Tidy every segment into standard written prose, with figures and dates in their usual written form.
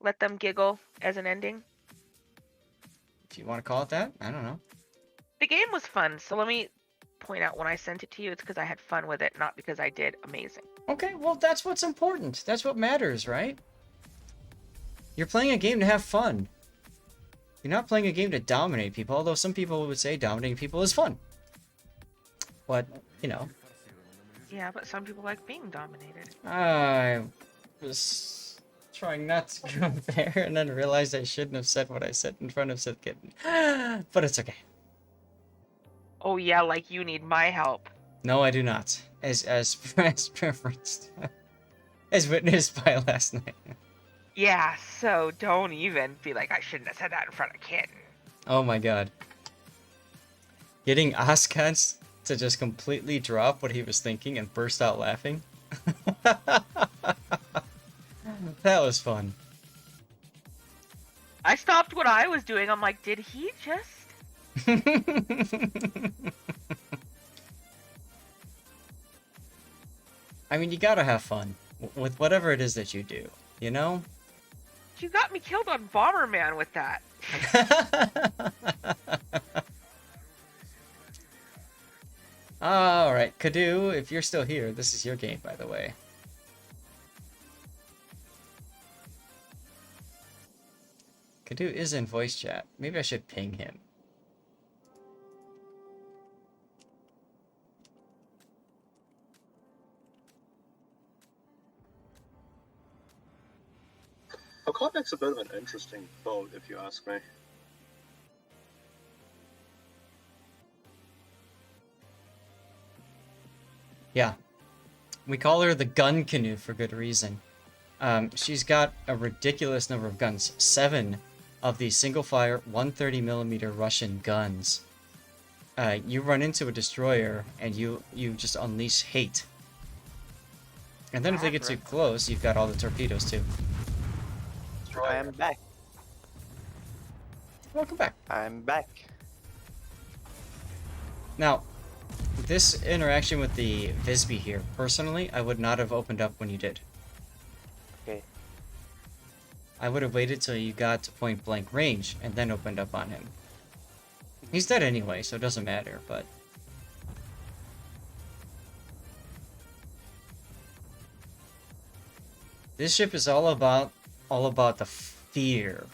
let them giggle as an ending. If you want to call it that, I don't know. The game was fun, so let me point out when I sent it to you, it's because I had fun with it, not because I did amazing. Okay, well, that's what's important. That's what matters, right? You're playing a game to have fun. You're not playing a game to dominate people, although some people would say dominating people is fun. But, you know. Yeah, but some people like being dominated. I was trying not to go there and then realized I shouldn't have said what I said in front of Sith Kitten. But it's okay. Oh yeah, like you need my help. No, I do not. As preferenced. As witnessed by last night. Yeah, so don't even be like, I shouldn't have said that in front of Kitten. Oh my god. Getting Oskans to just completely drop what he was thinking and burst out laughing. That was fun. I stopped what I was doing. I'm like, did he just? I mean, you gotta have fun with whatever it is that you do, you know? You got me killed on Bomberman with that. Alright, Cadu, if you're still here, this is your game, by the way. Cadu is in voice chat. Maybe I should ping him. Ohotnik's a bit of an interesting boat, if you ask me. Yeah. We call her the gun canoe for good reason. She's got a ridiculous number of guns. 7 of these single-fire 130mm Russian guns. You run into a destroyer, and you just unleash hate. And then if they get too close, you've got all the torpedoes, too. I am back. Welcome back. I'm back. Now, this interaction with the Visby here, personally, I would not have opened up when you did. Okay. I would have waited till you got to point blank range and then opened up on him. He's dead anyway, so it doesn't matter, but... This ship is all about the fear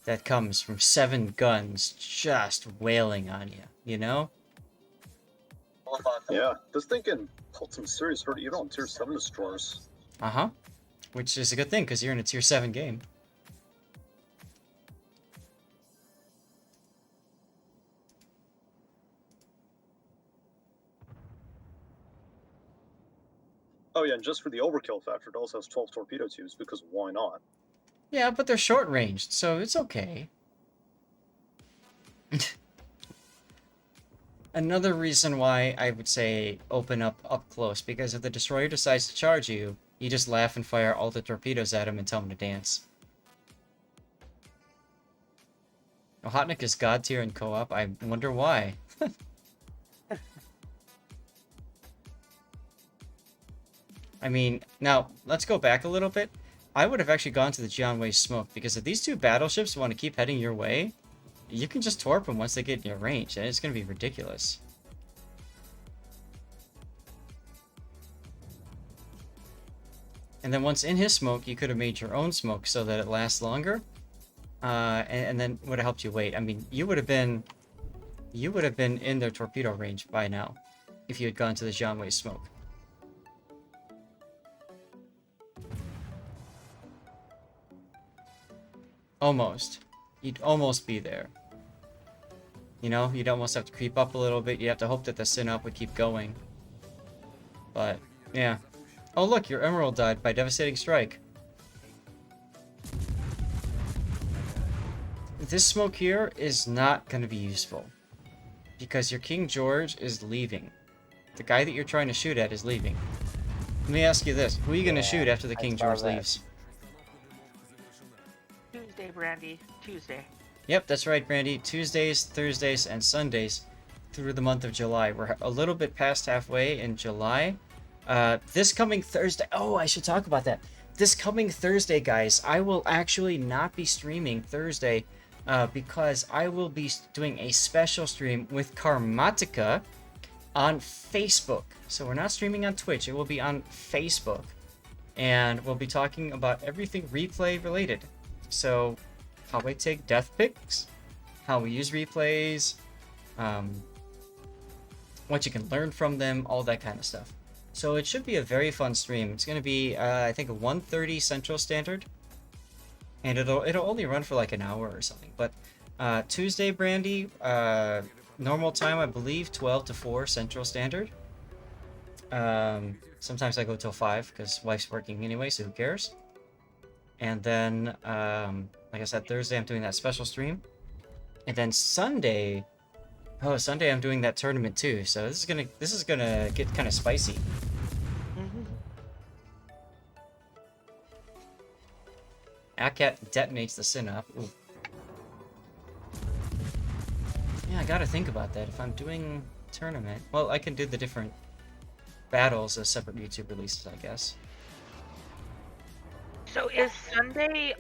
that comes from 7 guns just wailing on you, you know? Yeah, this thing can pull some serious hurt even on tier 7 destroyers. Uh-huh. Which is a good thing, because you're in a tier 7 game. Oh yeah, and just for the overkill factor, it also has 12 torpedo tubes, because why not? Yeah, but they're short-ranged, so it's okay. Another reason why I would say open up close, because if the destroyer decides to charge you, you just laugh and fire all the torpedoes at him and tell him to dance. Ohotnik is god tier in co-op. I wonder why. I mean, now, let's go back a little bit. I would have actually gone to the Jianwei smoke, because if these 2 battleships want to keep heading your way, you can just torp them once they get in your range, and it's going to be ridiculous. And then once in his smoke, you could have made your own smoke so that it lasts longer. And then would have helped you wait. I mean, you would have been in their torpedo range by now if you had gone to the Jianwei smoke. Almost. You'd almost be there. You know, you'd almost have to creep up a little bit. You'd have to hope that the Synop would keep going. But, yeah. Oh look, your Emerald died by Devastating Strike. This smoke here is not going to be useful. Because your King George is leaving. The guy that you're trying to shoot at is leaving. Let me ask you this. Who are you going to shoot after the King George leaves? Tuesday, Brandy. Tuesday. Yep, that's right, Brandy. Tuesdays, Thursdays, and Sundays through the month of July. We're a little bit past halfway in July. This coming Thursday... Oh, I should talk about that. this coming Thursday, guys, I will actually not be streaming Thursday because I will be doing a special stream with Karmatica on Facebook. So we're not streaming on Twitch, it will be on Facebook. And we'll be talking about everything replay related. So, how I take death picks, how we use replays, what you can learn from them, all that kind of stuff. So it should be a very fun stream. It's going to be, I think, 1:30 Central Standard. And it'll only run for like an hour or something. But Tuesday, Brandy, normal time, I believe, 12 to 4 Central Standard. Sometimes I go till 5 because wife's working anyway, so who cares? And then, like I said, Thursday I'm doing that special stream. And then Sunday, Sunday I'm doing that tournament too. So this is gonna get kind of spicy. Akat detonates the synop. Ooh. Yeah, I gotta think about that. If I'm doing tournament, well, I can do the different battles as separate YouTube releases, I guess. So is Sunday,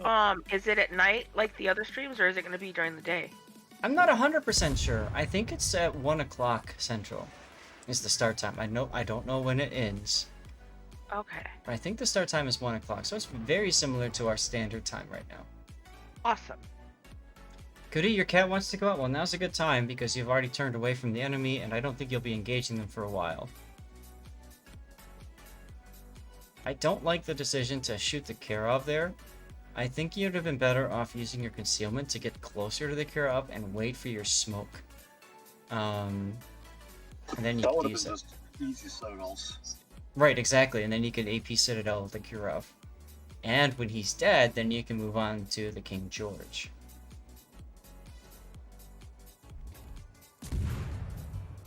is it at night like the other streams, or is it going to be during the day? I'm not 100% sure. I think it's at 1 o'clock Central is the start time. I don't know when it ends. Okay. But I think the start time is 1 o'clock, so it's very similar to our standard time right now. Awesome. Goody, your cat wants to go out? Well, now's a good time because you've already turned away from the enemy, and I don't think you'll be engaging them for a while. I don't like the decision to shoot the Karov there. I think you'd have been better off using your concealment to get closer to the Karov and wait for your smoke. And then you That could would have use been it. just easy citadels. Right, exactly, and then you can AP Citadel the Kirov. And when he's dead, then you can move on to the King George.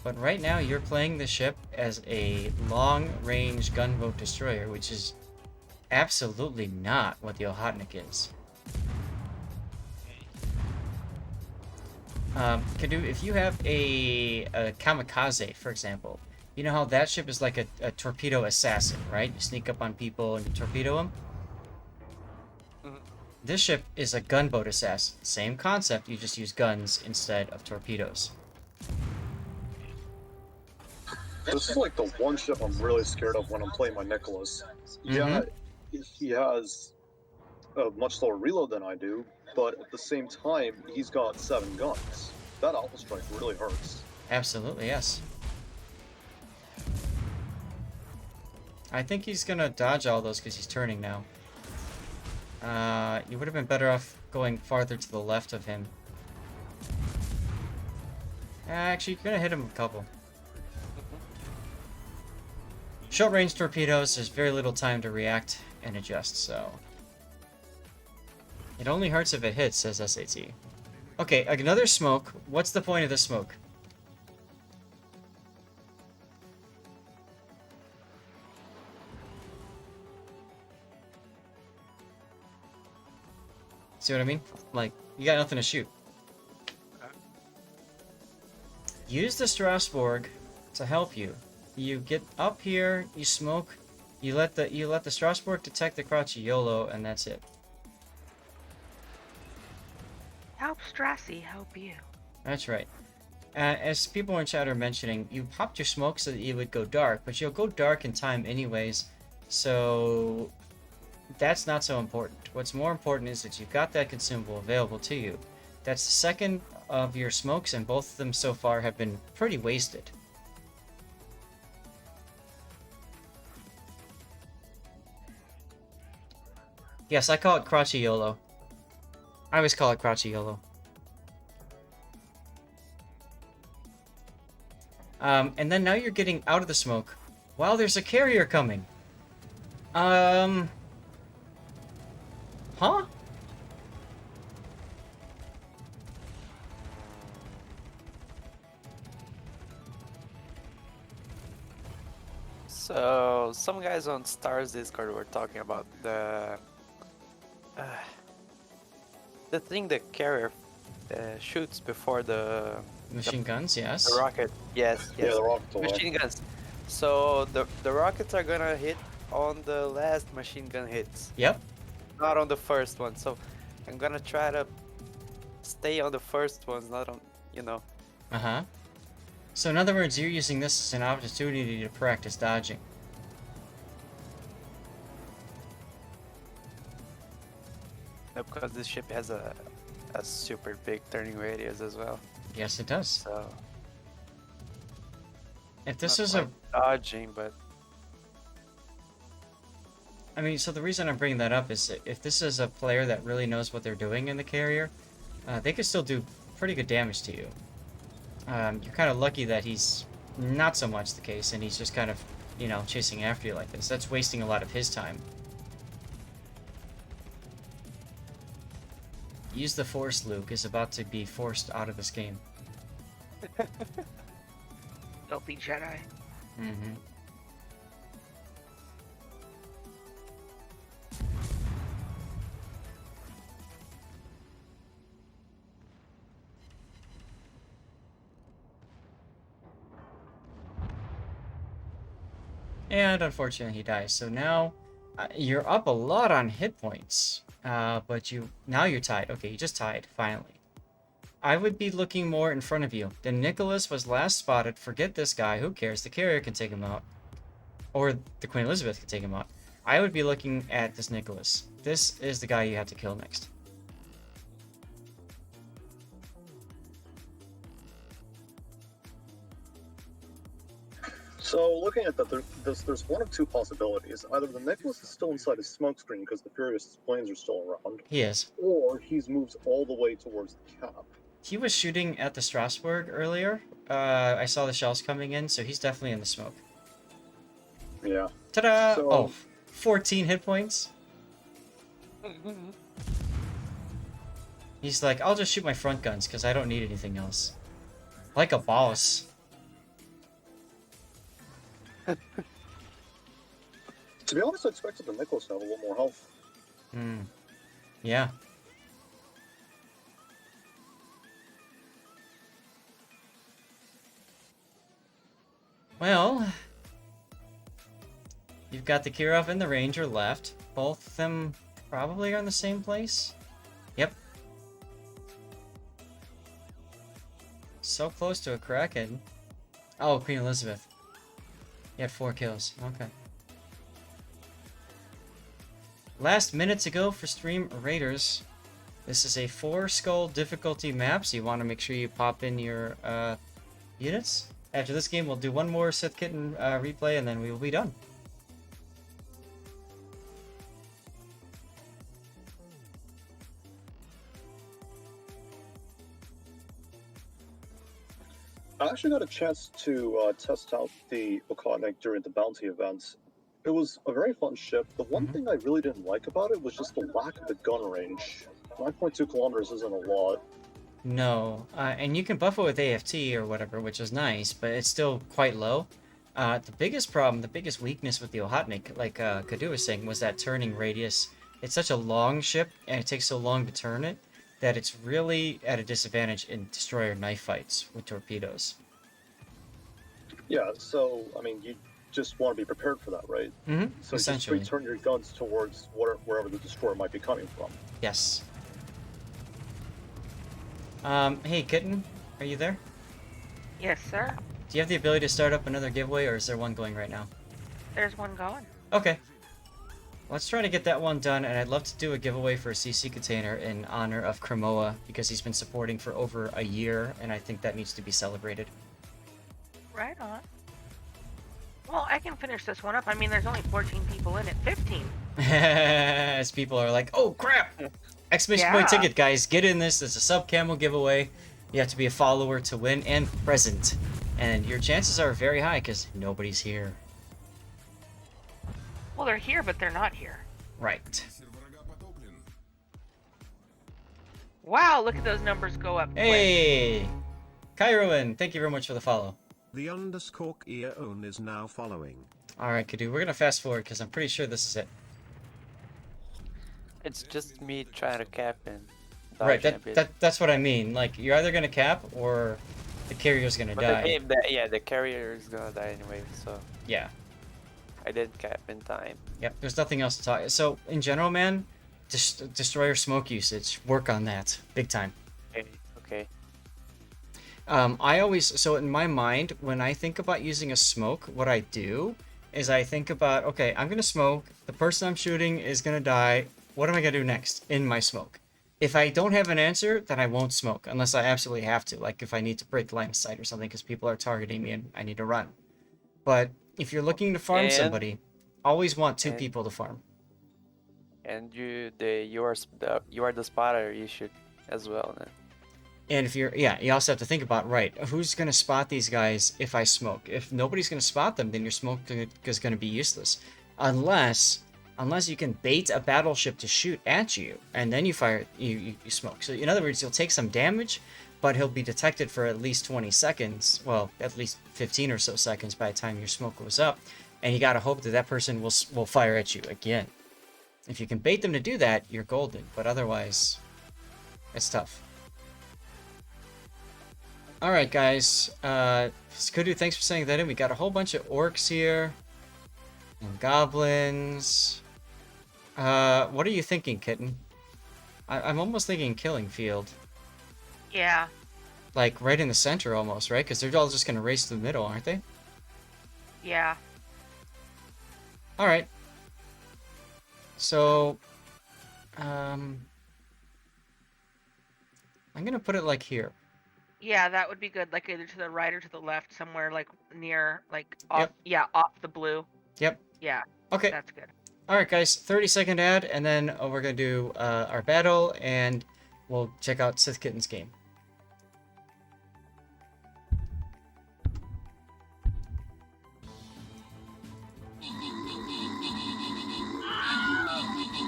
But right now, you're playing the ship as a long-range gunboat destroyer, which is absolutely not what the Ohotnik is. Canoe, if you have a kamikaze, for example, you know how that ship is like a torpedo assassin, right? You sneak up on people and you torpedo them? This ship is a gunboat assassin. Same concept, you just use guns instead of torpedoes. This is like the one ship I'm really scared of when I'm playing my Nicholas. Yeah, he has a much slower reload than I do, but at the same time, he's got 7 guns. That Alpha Strike really hurts. Absolutely, yes. I think he's gonna dodge all those because he's turning now. You would have been better off going farther to the left of him. Actually, you're gonna hit him a couple. Short-range torpedoes, there's very little time to react and adjust, so... It only hurts if it hits, says SAT. Okay, another smoke. What's the point of the smoke? See what I mean? Like, you got nothing to shoot. Use the Strasbourg to help you. You get up here, you smoke, you let the Strasbourg detect the Crocciolo, and that's it. Help Strassi, help you. That's right. As people in chat are mentioning, you popped your smoke so that you would go dark, but you'll go dark in time anyways, so that's not so important. What's more important is that you've got that consumable available to you. That's the second of your smokes, and both of them so far have been pretty wasted. Yes, I call it Crocciolo. I always call it Crocciolo. And then now you're getting out of the smoke. Wow, there's a carrier coming. Huh? So some guys on Stars Discord were talking about the thing the carrier shoots before the Machine guns, yes. the rocket. Yes, Yeah, yes. the rocket's a lot. Machine guns. So the rockets are gonna hit on the last machine gun hits, Yep. not on the first one. So I'm gonna try to stay on the first ones, not on, you know. Uh-huh. So in other words, you're using this as an opportunity to practice dodging. Because this ship has a super big turning radius as well. Yes, it does. So If this not is a... quite dodging, but I mean, so the reason I'm bringing that up is if this is a player that really knows what they're doing in the carrier, they could still do pretty good damage to you. You're kind of lucky that he's not so much the case, and he's just kind of, you know, chasing after you like this. That's wasting a lot of his time. Use the Force, Luke is about to be forced out of this game. Filthy Jedi. Mm-hmm. And unfortunately he dies. So now you're up a lot on hit points. But now you're tied. Okay, you just tied, finally. I would be looking more in front of you. The Nicholas was last spotted. Forget this guy. Who cares? The carrier can take him out. Or the Queen Elizabeth can take him out. I would be looking at this Nicholas. This is the guy you have to kill next. So looking at that, there's one of two possibilities. Either the Nicholas is still inside his smoke screen because the Furious planes are still around, He is. or he's moved all the way towards the cap. He was shooting at the Strasbourg earlier. I saw the shells coming in, so he's definitely in the smoke. Yeah. Ta-da! So- Oh, 14 hit points. He's like, I'll just shoot my front guns because I don't need anything else. Like a boss. To be honest, I expected the Nicholas to have a little more health. Hmm. Yeah. Well, you've got the Kirov and the Ranger left. Both of them probably are in the same place. Yep. So close to a Kraken. Oh, Queen Elizabeth. You had 4 kills. Okay. Last minute to go for Stream Raiders. This is a 4-skull difficulty map, so you want to make sure you pop in your units. After this game, we'll do one more Sith Kitten replay, and then we will be done. I actually got a chance to test out the Ohotnik during the bounty event. It was a very fun ship. The one thing I really didn't like about it was just the lack of the gun range. 9.2 kilometers isn't a lot. No, and you can buff it with AFT or whatever, which is nice, but it's still quite low. The biggest problem, the biggest weakness with the Ohotnik, like Cadu was saying, was that turning radius. It's such a long ship, and it takes so long to turn it, that it's really at a disadvantage in destroyer knife fights with torpedoes. Yeah, so, I mean, you just want to be prepared for that, right? Mm-hmm, So essentially. just return your guns towards wherever the destroyer might be coming from. Yes. Hey, Kitten, are you there? Yes, sir. Do you have the ability to start up another giveaway, or is there one going right now? There's one going. Okay. Let's try to get that one done, and I'd love to do a giveaway for a CC container in honor of Cremoa, because he's been supporting for over a year, and I think that needs to be celebrated. Right on. Well, I can finish this one up. I mean, there's only 14 people in it. 15. As people are like, oh crap! Exclamation point Yeah. ticket, guys, get in this. It's a sub-camo giveaway. You have to be a follower to win and present. And your chances are very high, because nobody's here. Well, they're here, but they're not here. Right. Wow, look at those numbers go up quick. Hey! Kairoan, thank you very much for the follow. The underscore Eon is now following. Alright, Kadu, we're gonna fast forward, because I'm pretty sure this is it. it's just me trying to cap and Right, dodge a bit. that's what I mean. Like, you're either gonna cap, or the carrier's gonna But die. the carrier is gonna die anyway, so Yeah. I didn't cap in time. Yep, there's nothing else to talk. So in general, man, destroyer smoke usage, work on that big time. Okay. Okay. I always, so in my mind, when I think about using a smoke, what I do is I think about, okay, I'm gonna smoke. The person I'm shooting is gonna die. What am I gonna do next in my smoke? If I don't have an answer, then I won't smoke unless I absolutely have to. Like if I need to break line of sight or something because people are targeting me and I need to run. But if you're looking to farm And somebody, always want two and people to farm. and you are the spotter. You should as well. Then. And if you're, yeah, you also have to think about, right, who's going to spot these guys if I smoke? If nobody's going to spot them, then your smoke is going to be useless. Unless you can bait a battleship to shoot at you, and then you fire, you smoke. So in other words, you'll take some damage, but he'll be detected for at least 20 seconds. Well, at least 15 or so seconds by the time your smoke goes up. And you got to hope that that person will fire at you again. If you can bait them to do that, you're golden. But otherwise, it's tough. Alright, guys. Kudu, thanks for sending that in. We got a whole bunch of orcs here. And goblins. What are you thinking, Kitten? I'm almost thinking killing field. Yeah. Like, right in the center almost, right? Because they're all just going to race to the middle, aren't they? Yeah. Alright. So, I'm going to put it like here. Yeah, that would be good. Like either to the right or to the left, somewhere like near, like off. Yep. Yeah, off the blue. Yep. Yeah. Okay. That's good. Alright, guys. 30-second ad, and then we're going to do our battle, and we'll check out Sith Kitten's game.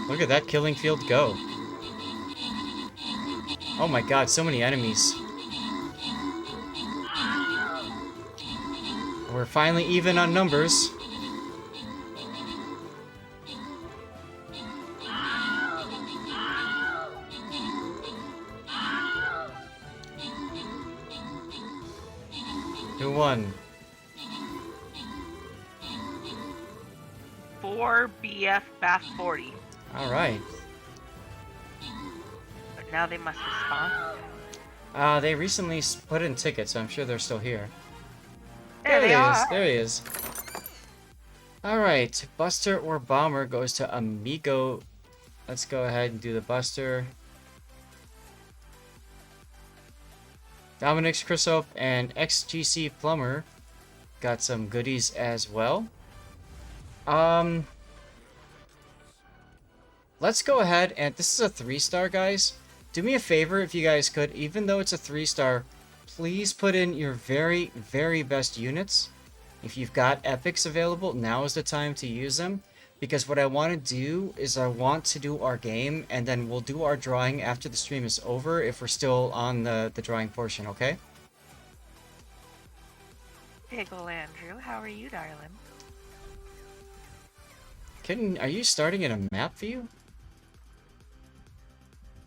Look at that killing field go. Oh my god, so many enemies. We're finally even on numbers. Who won? 4 BF Bath 40. Alright. But now they must respond. They recently put in tickets, so I'm sure they're still here. There they he are. is. There he is. Alright. Buster or Bomber goes to Amigo. Let's go ahead and do the Buster. Dominic's Chrysop and XGC Plumber got some goodies as well. Let's go ahead and this is a 3-star, guys. Do me a favor if you guys could, even though it's a 3-star, please put in your very, very best units. If you've got epics available, now is the time to use them. Because what I want to do is I want to do our game, and then we'll do our drawing after the stream is over if we're still on the drawing portion, okay? Piggle Andrew, how are you, darling? Kitten, are you starting in a map view?